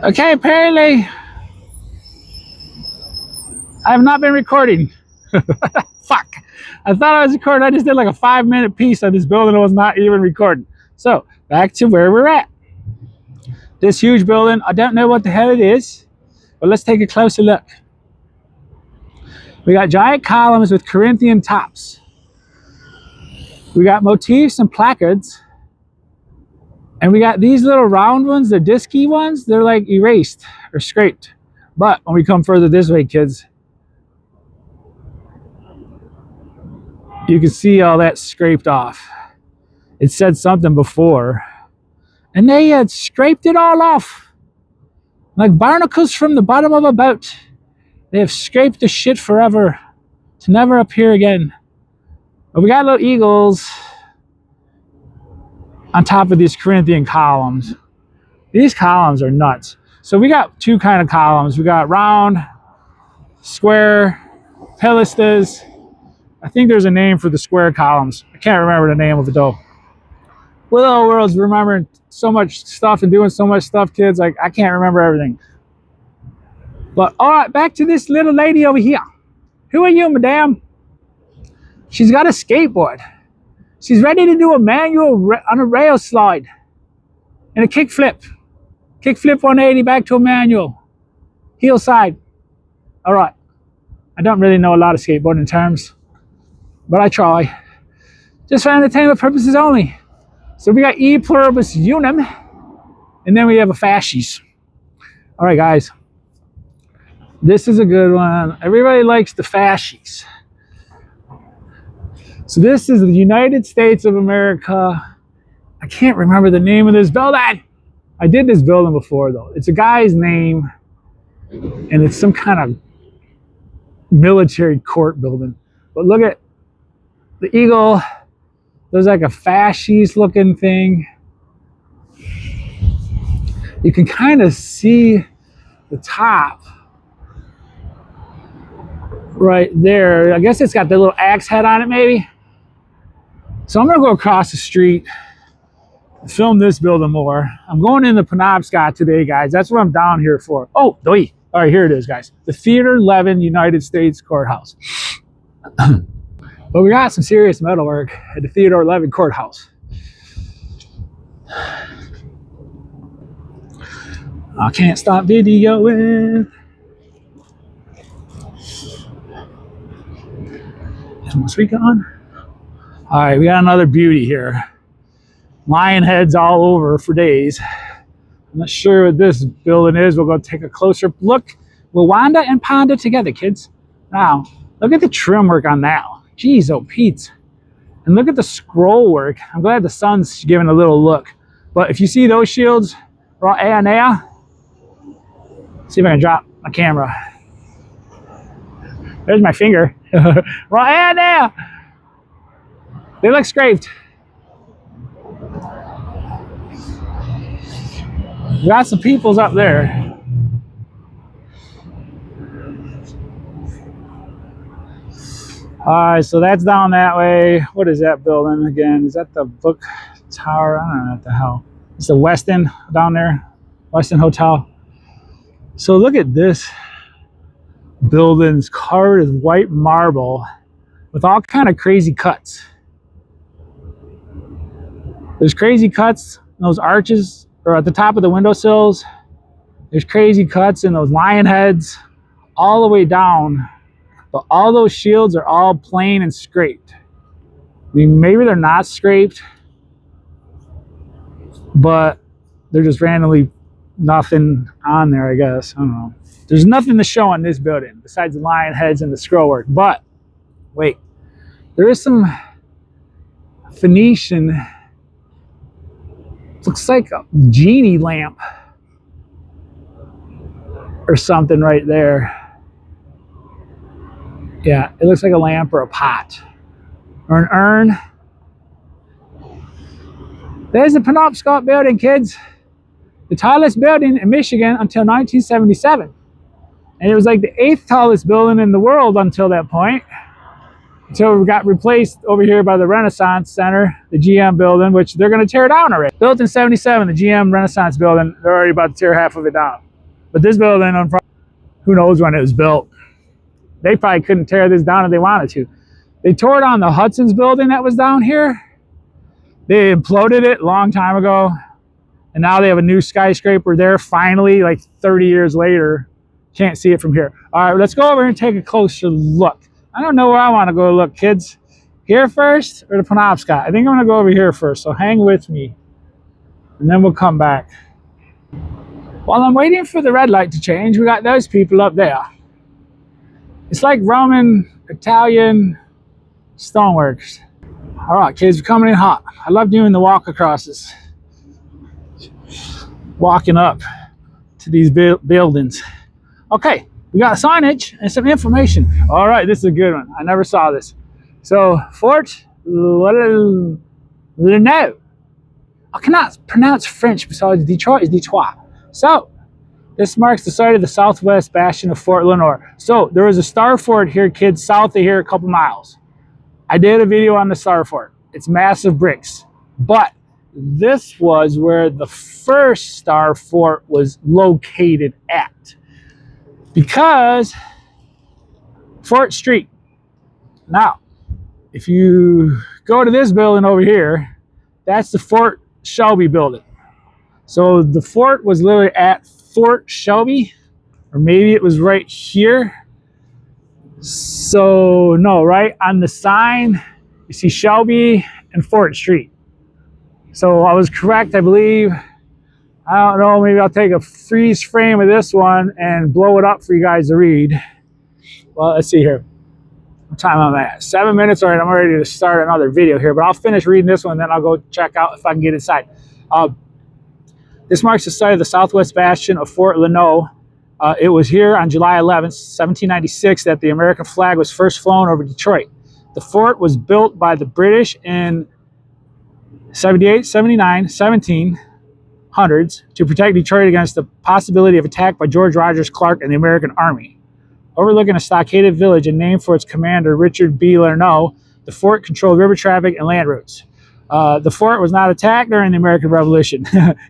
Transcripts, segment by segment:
Okay, apparently I have not been recording. Fuck. I thought I was recording. I just did like a 5-minute piece on this building and was not even recording. So, back to where we're at. This huge building, I don't know what the hell it is, but let's take a closer look. We got giant columns with Corinthian tops. We got motifs and placards. And we got these little round ones, the disky ones, they're like erased or scraped. But when we come further this way, kids, you can see all that scraped off. It said something before, and they had scraped it all off. Like barnacles from the bottom of a boat. They have scraped the shit forever to never appear again. But we got little eagles on top of these Corinthian columns. These columns are nuts. So we got two kind of columns. We got round, square, pilasters. I think there's a name for the square columns. I can't remember the name of it though. With all worlds remembering so much stuff and doing so much stuff, kids, like I can't remember everything. But all right, back to this little lady over here. Who are you, madame? She's got a skateboard. She's ready to do a manual on a rail slide and a kick flip. Kick flip 180 back to a manual. Heel side. All right. I don't really know a lot of skateboarding terms, but I try. Just for entertainment purposes only. So we got E pluribus unum, and then we have a fasces. All right, guys. This is a good one. Everybody likes the fasces. So this is the United States of America. I can't remember the name of this building. I did this building before though. It's a guy's name, and it's some kind of military court building. But look at the eagle. There's like a fasces looking thing. You can kind of see the top right there. I guess it's got the little axe head on it maybe. So I'm gonna go across the street, film this building more. I'm going in the Penobscot today, guys. That's what I'm down here for. Oh, doi. All right, here it is, guys. The Theodore Levin United States Courthouse. But we got some serious metalwork at the Theodore Levin Courthouse. I can't stop videoing. Is my speaker on? All right, we got another beauty here. Lion heads all over for days. I'm not sure what this building is. We're going to take a closer look. We'll Wanda and Ponda together, kids. Now, look at the trim work on that one. Jeez, oh, Pete. And look at the scroll work. I'm glad the sun's giving a little look. But if you see those shields, right there, see if I can drop my camera. There's my finger. Right there. They look scraped. We got some peoples up there. All right, so that's down that way. What is that building again? Is that the book tower? I don't know what the hell. It's the Westin down there. Westin Hotel. So look at this building's covered with white marble with all kind of crazy cuts. There's crazy cuts in those arches or at the top of the windowsills. There's crazy cuts in those lion heads all the way down. But all those shields are all plain and scraped. I mean, maybe they're not scraped, but they're just randomly nothing on there, I guess. I don't know. There's nothing to show on this building besides the lion heads and the scroll work. But wait, there is some Phoenician, looks like a genie lamp or something right there. Yeah, it looks like a lamp or a pot or an urn. There's the Penobscot building, kids. The tallest building in Michigan until 1977. And it was like the 8th tallest building in the world until that point. until we got replaced over here by the Renaissance Center, the GM building, which they're going to tear down already. Built in 77, the GM Renaissance building, they're already about to tear half of it down. But this building, who knows when it was built. They probably couldn't tear this down if they wanted to. They tore down the Hudson's building that was down here. They imploded it a long time ago. And now they have a new skyscraper there finally, like 30 years later. Can't see it from here. All right, let's go over and take a closer look. I don't know where I want to go look, kids. Here first or the Penobscot? I think I'm going to go over here first, so hang with me. And then we'll come back. While I'm waiting for the red light to change, we got those people up there. It's like Roman, Italian stoneworks. All right, kids, we're coming in hot. I love doing the walk acrosses. Walking up to these buildings. Okay, we got signage and some information. All right, this is a good one. I never saw this. So, Fort Leno. I cannot pronounce French besides Detroit is Detroit. So, this marks the site of the southwest bastion of Fort Lenore. So, there was a star fort here, kids, south of here a couple miles. I did a video on the star fort. It's massive bricks. But this was where the first star fort was located at. Because Fort Street. Now, if you go to this building over here, that's the Fort Shelby building. So the fort was literally at Fort Shelby, or maybe it was right here. So no, right on the sign, you see Shelby and Fort Street. So I was correct, I believe. I don't know, maybe I'll take a freeze frame of this one and blow it up for you guys to read. Well, let's see here. What time am I at? 7 minutes. All right, I'm ready to start another video here, but I'll finish reading this one, then I'll go check out if I can get inside. This marks the site of the southwest bastion of Fort Leno. It was here on July 11th, 1796, that the American flag was first flown over Detroit. The fort was built by the British in 78, 79, 1700s to protect Detroit against the possibility of attack by George Rogers Clark and the American Army. Overlooking a stockaded village and named for its commander, Richard B. Leno, the fort controlled river traffic and land routes. The fort was not attacked during the American Revolution.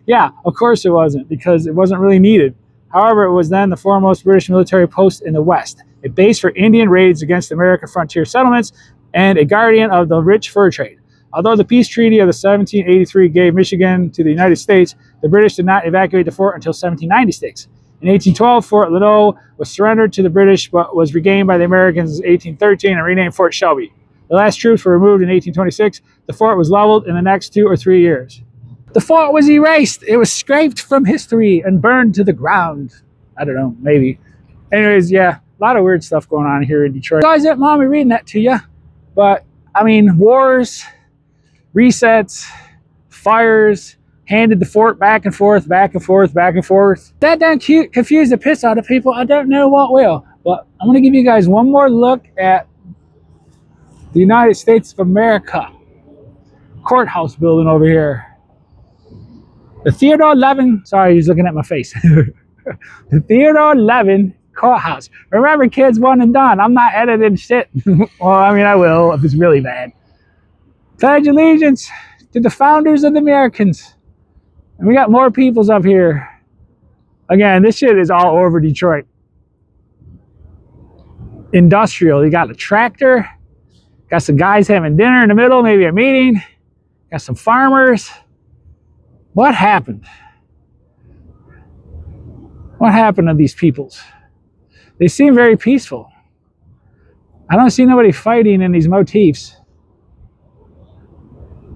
Yeah, of course it wasn't, because it wasn't really needed. However, it was then the foremost British military post in the West, a base for Indian raids against American frontier settlements, and a guardian of the rich fur trade. Although the peace treaty of the 1783 gave Michigan to the United States, the British did not evacuate the fort until 1796. In 1812, Fort Leno was surrendered to the British, but was regained by the Americans in 1813 and renamed Fort Shelby. The last troops were removed in 1826. The fort was leveled in the next 2 or 3 years. The fort was erased. It was scraped from history and burned to the ground. I don't know, maybe. Anyways, yeah, a lot of weird stuff going on here in Detroit. Guys didn't mind me reading that to you. But, I mean, wars, resets, fires, handed the fort back and forth, back and forth, back and forth. That done confuse the piss out of people. I don't know what will. But I'm going to give you guys one more look at the United States of America. Courthouse building over here. The Theodore Levin, sorry, he's looking at my face. The Theodore Levin Courthouse. Remember, kids, one and done. I'm not editing shit. Well, I mean, I will if it's really bad. Pledge allegiance to the founders of the Americans. And we got more peoples up here. Again, this shit is all over Detroit. Industrial. You got a tractor. Got some guys having dinner in the middle, maybe a meeting. Got some farmers. What happened? What happened to these peoples? They seem very peaceful. I don't see nobody fighting in these motifs.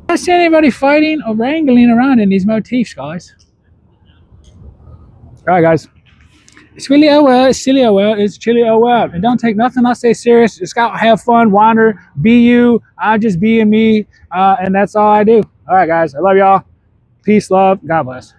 I don't see anybody fighting or wrangling around in these motifs, guys. All right, guys. It's really oh well, it's silly oh well, it's chilly oh well. And don't take nothing I say serious. Just go have fun, wander, be you. I'm just being me, and that's all I do. All right, guys. I love y'all. Peace, love. God bless.